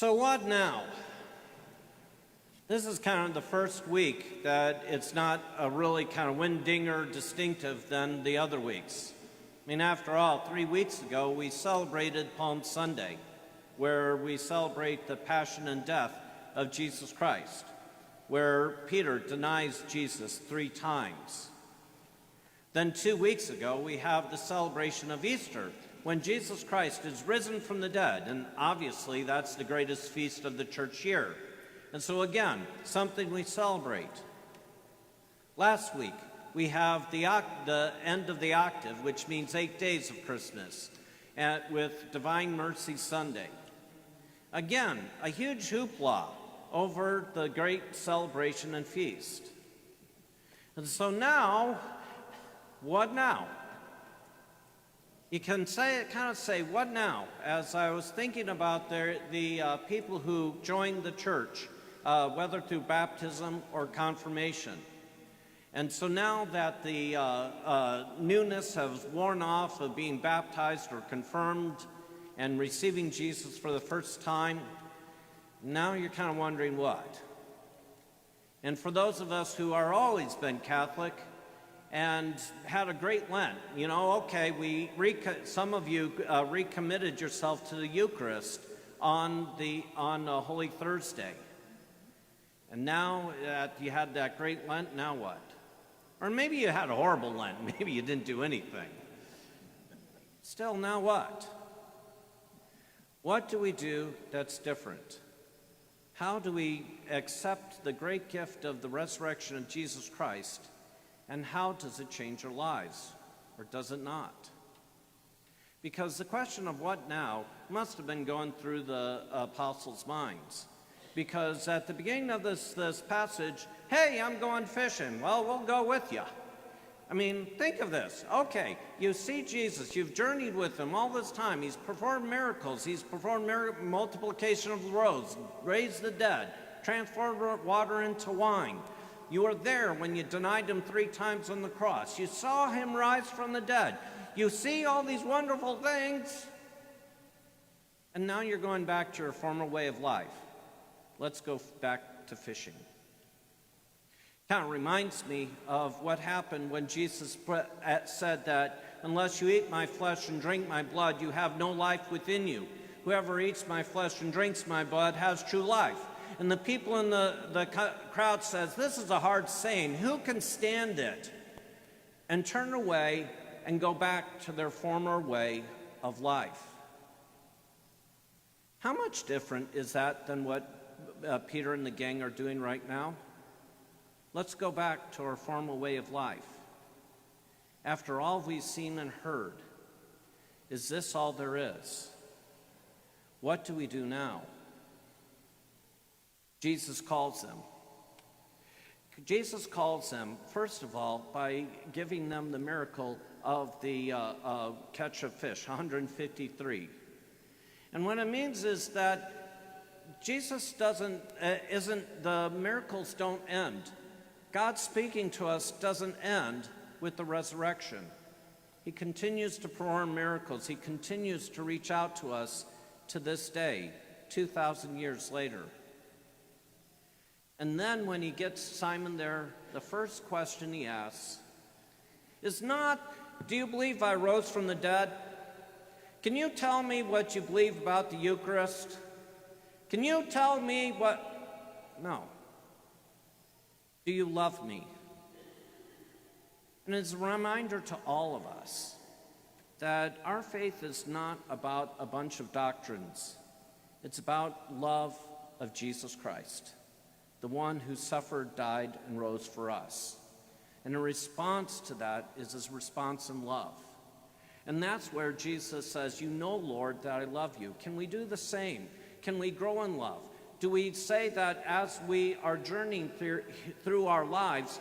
So what now? This is kind of the first week that it's not a really kind of windinger distinctive than the other weeks. I mean, after all, 3 weeks ago we celebrated Palm Sunday, where we celebrate the passion and death of Jesus Christ, where Peter denies Jesus 3 times. Then 2 weeks ago we have the celebration of Easter, when Jesus Christ is risen from the dead, and obviously that's the greatest feast of the church year. And so again, something we celebrate. Last week, we have the end of the octave, which means 8 days of Christmas, with Divine Mercy Sunday. Again, a huge hoopla over the great celebration and feast. And so now, what now? You can kind of say, what now? As I was thinking about the people who joined the church, whether through baptism or confirmation. And so now that the newness has worn off of being baptized or confirmed and receiving Jesus for the first time, now you're kind of wondering what? And for those of us who are always been Catholic, and had a great Lent. You know, okay, some of you recommitted yourself to the Eucharist on Holy Thursday. And now that you had that great Lent, now what? Or maybe you had a horrible Lent, maybe you didn't do anything. Still, now what? What do we do that's different? How do we accept the great gift of the resurrection of Jesus Christ? And how does it change our lives, or does it not? Because the question of what now must have been going through the apostles' minds. Because at the beginning of this passage, hey, I'm going fishing. Well, we'll go with you. I mean, think of this. Okay, you see Jesus. You've journeyed with him all this time. He's performed miracles. He's performed multiplication of the loaves, raised the dead, transformed water into wine. You were there when you denied him 3 times on the cross. You saw him rise from the dead. You see all these wonderful things. And now you're going back to your former way of life. Let's go back to fishing. Kind of reminds me of what happened when Jesus said that unless you eat my flesh and drink my blood, you have no life within you. Whoever eats my flesh and drinks my blood has true life. And the people in the crowd says, this is a hard saying. Who can stand it? And turn away and go back to their former way of life. How much different is that than what Peter and the gang are doing right now? Let's go back to our former way of life. After all we've seen and heard, is this all there is? What do we do now? Jesus calls them. Jesus calls them, first of all, by giving them the miracle of the catch of fish, 153. And what it means is that Jesus the miracles don't end. God speaking to us doesn't end with the resurrection. He continues to perform miracles. He continues to reach out to us to this day, 2,000 years later. And then when he gets Simon there, the first question he asks is not, do you believe I rose from the dead? Can you tell me what you believe about the Eucharist? Can you tell me what? No. Do you love me? And it's a reminder to all of us that our faith is not about a bunch of doctrines. It's about love of Jesus Christ, the one who suffered, died, and rose for us. And a response to that is his response in love. And that's where Jesus says, you know, Lord, that I love you. Can we do the same? Can we grow in love? Do we say that as we are journeying through our lives,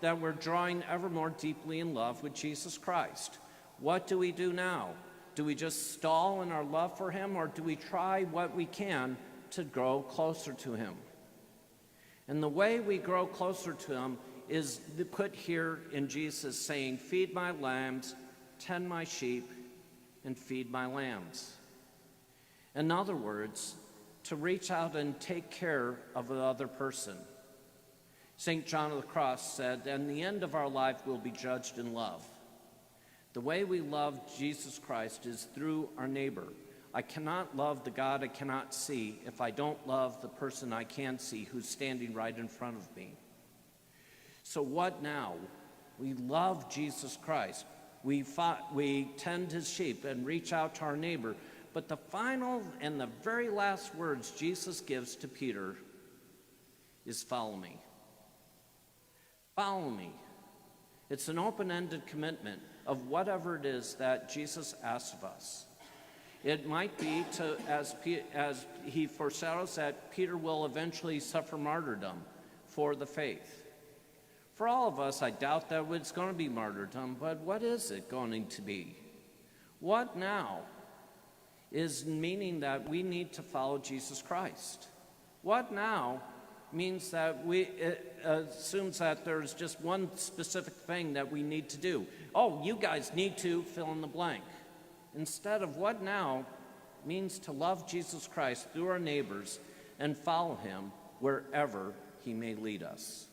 that we're drawing ever more deeply in love with Jesus Christ? What do we do now? Do we just stall in our love for him, or do we try what we can to grow closer to him? And the way we grow closer to him is put here in Jesus saying, feed my lambs, tend my sheep, and feed my lambs. In other words, to reach out and take care of the other person. St. John of the Cross said, "And the end of our life will be judged in love." The way we love Jesus Christ is through our neighbor. I cannot love the God I cannot see if I don't love the person I can see who's standing right in front of me. So what now? We love Jesus Christ. We tend his sheep and reach out to our neighbor. But the final and the very last words Jesus gives to Peter is follow me. Follow me. It's an open-ended commitment of whatever it is that Jesus asks of us. It might be to, as he foreshadows, that Peter will eventually suffer martyrdom for the faith. For all of us, I doubt that it's going to be martyrdom, but what is it going to be? What now is meaning that we need to follow Jesus Christ. What now means that it assumes that there's just one specific thing that we need to do. Oh, you guys need to fill in the blank. Instead of what now means to love Jesus Christ through our neighbors and follow him wherever he may lead us.